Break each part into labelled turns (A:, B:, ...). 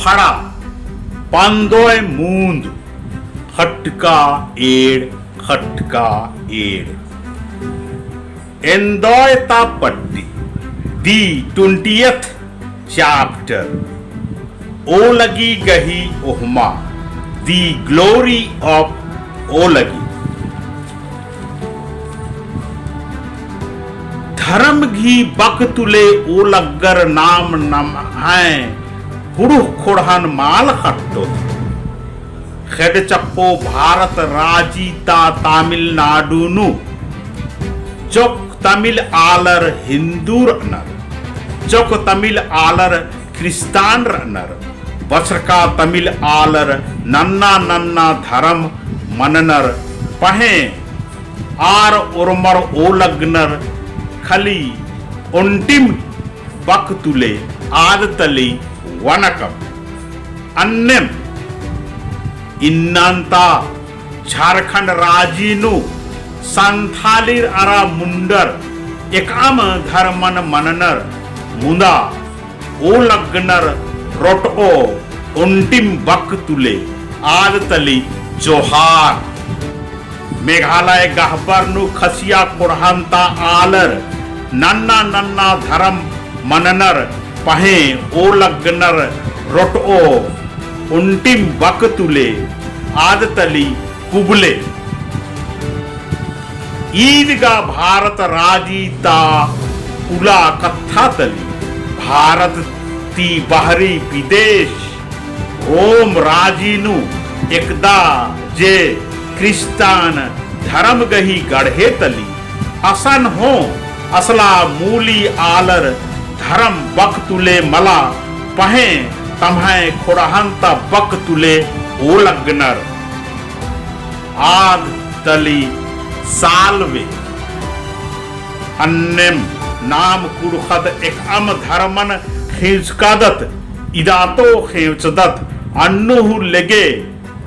A: फड़ा पंदोय मूंद खटका एड़ एंदोय ता पट्टी दी 20th chapter ओ लगी गही ओहमा दी ग्लोरी ऑफ ओ लगी धर्म घी बक तुले ओ लग्गर नाम नम है हुड़ुह खुड़हन माल खट्टो खेड चप्पो भारत राजीता तमिलनाडु नु चौक तमिल आलर हिंदू रनर चौक तमिल आलर क्रिस्तान रनर बसरका तमिल आलर नन्ना नन्ना धर्म मननर पहे आर उर्मर ओलग्नर खली उन्टिम बक तुले आद तली वनकम अन्यम इन्नांता झारखंड राजीनु संथालिर अरा मुंडर एकाम धर्मन मननर मुंदा ओ लग्नर रोटो उन्टिम बक तुले आद तली जोहार मेघालय गहबर नु खसिया कुड़हंता आलर नन्ना नन्ना धर्म मननर पहे ओ लग्नर रोटो उन्टिम बक तुले आद तली कुबले ईदगा भारत राजीता उला कथा तली भारत ती बाहरी विदेश रोम राजीनु एकदा जे क्रिस्तान धर्म गही गढ़े तली असन हो असला मूली आलर धर्म बक तुले मला पहे तम्हे खुड़हंता बक तुले ओलग्नर आद तली सालवे अन्यम नाम कुड़खद एक अम धर्मन खींचकादत इदातो खींचदत अन्नुहु लेगे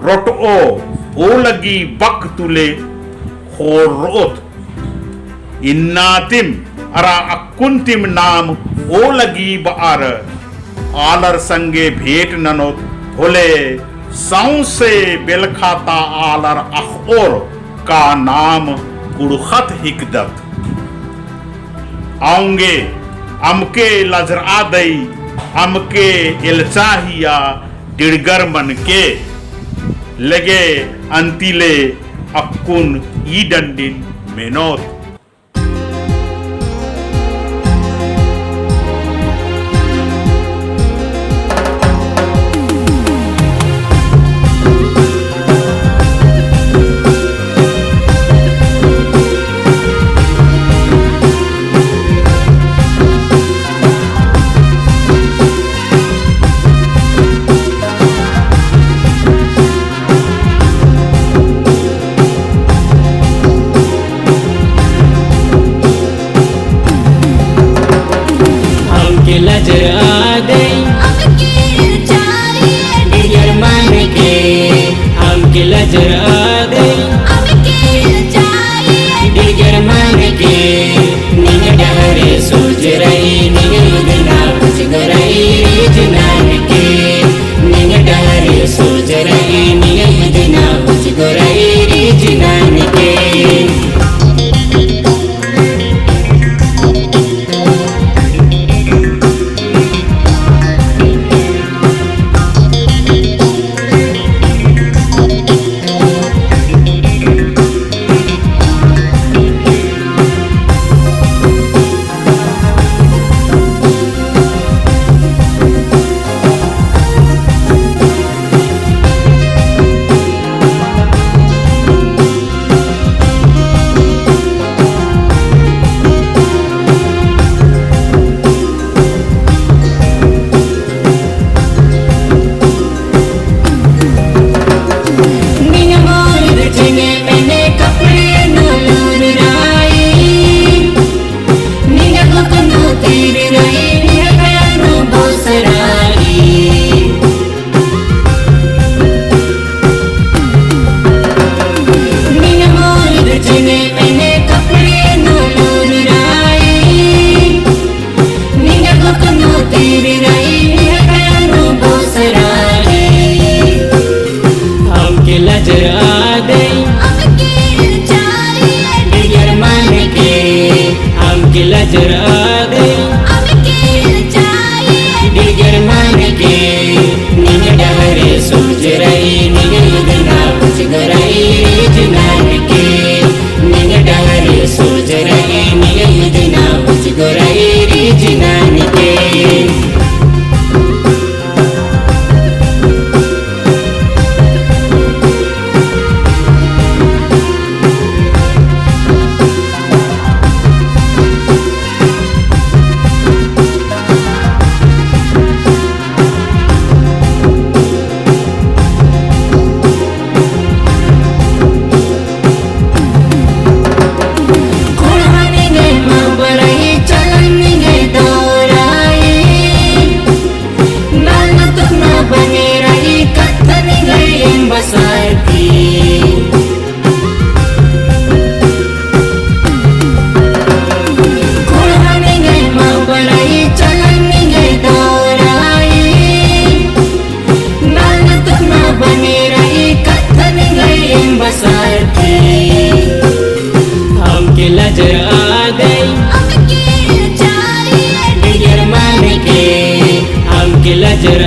A: रोटो ओ लगी बक तुले खोरोत इन्नातिम अरा अकुंतिम नाम ओ लगी बार आलर संगे भेंट ननोत भोले सौसे बेलखाता आलर अखोर का नाम कुड़खत हिकदत आऊंगे अमके लजरा दई अमके इलचाहिया डिड़गर मन के लगे अंतिले अक्कुन ई डंडिन मेनोत
B: नजर आ गई डिगर मान के निंग डहरे सूझ रही निंग इतना कुछ गरई रीज नान के निंग डहरे सूझ रही निंग इतना कुछ गरई रीज नान के हमके नजर आ गई डिगर मान के हमके नजर